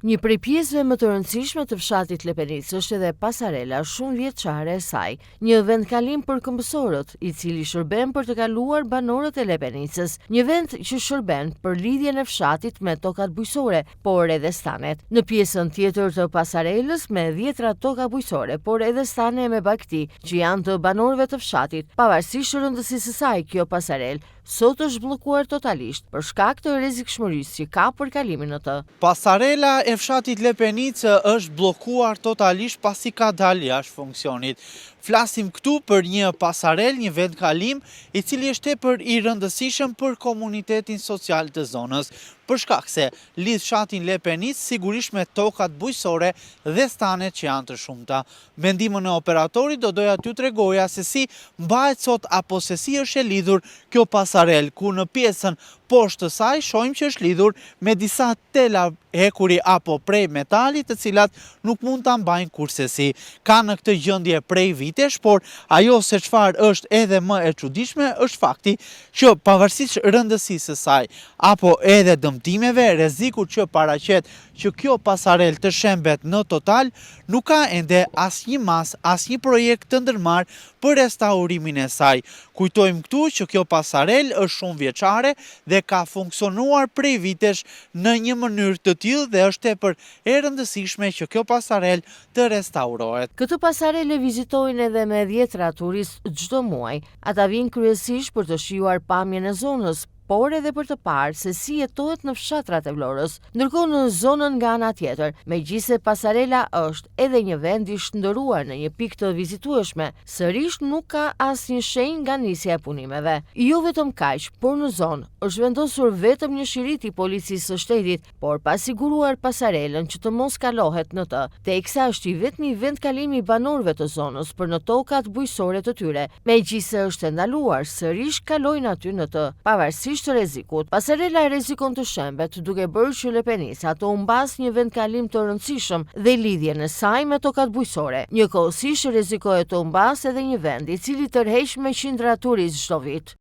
Një prej pjesëve më të rëndësishme të fshatit Lepenicë është edhe pasarela shumë vjeçare e saj, një vendkalim për këmbësorët, i cili shërben për të kaluar banorët e Lepenicës, një vend që shërben për lidhjen e fshatit me tokat bujqësore, por edhe stanet. Në pjesën tjetër të pasarelës me 10 toka bujqësore, por edhe stane me bagti, që janë të banorëve të fshatit, pavarësisht rëndësisë së saj, kjo pasarelë sot është bllokuar totalisht për shkak të rrezikshmërisë që ka për kalimin në të. Pasarela e fshatit Lepenicë është bllokuar totalisht pasi ka dalë jashtë funksionit. Flasim këtu për një pasarel, një vendkalim i cili është tepër i rëndësishëm për komunitetin social të zonës, për shkak se lidh fshatin Lepenicë sigurisht me tokat bujqësore dhe stanet që janë të shumta. Me ndihmën e operatorit do doja t'ju tregoja se si mbahet sot apo se si është e lidhur kjo pasarel, ku në pjesën poshtë të saj shohim që është lidhur me disa tela hekuri apo prej metalit, të cilat nuk mund ta mbajnë kurrësi. Ka në këtë gjendje prej vitesh, por ajo se çfarë është edhe më e çuditshme është fakti që pavarësisht rëndësisë së saj apo edhe dëmtimeve, rrezikut që paraqet që kjo pasarel të shembet në total, nuk ka ende asnjë mas, asnjë projekt të ndërmarr për restaurimin e saj. Kujtojmë këtu që kjo pasarel është shumë vjeçare dhe ka funksionuar prej vitesh në një mënyrë të tillë dhe është tepër e rëndësishme që kjo pasarel të restaurohet. Këtë pasarel e vizitojnë edhe me 10 turistë çdo muaj. Ata vinë kryesisht për të shijuar pamjen e zonës, por edhe për të parë se si jetohet në fshatrat e Vlorës. Ndërkohë në zonën nga ana tjetër, megjithëse pasarela është edhe një vend i shndëruar në një pikë të vizitueshme, sërish nuk ka asnjë shenjë nga nisja e punimeve. Jo vetëm kaq, por në zonë është vendosur vetëm një shirit i policisë së shtetit, por pa siguruar pasarelën që të mos kalohet në të, teksa është i vetmi vendkalim i banorëve të zonës për në tokat bujqësore të tyre. Megjithëse është e ndaluar, sërish kalojnë aty në të, pavarësisht të rrezikut. Pasarela e rrezikon të shembet, duke bërë që Lepenica të humbas një vendkalim të rëndësishëm dhe lidhjen e saj me tokat bujqësore. Njëkohësisht rrezikohet të humbas edhe një vend i cili tërheq me qindra turistë çdo vit.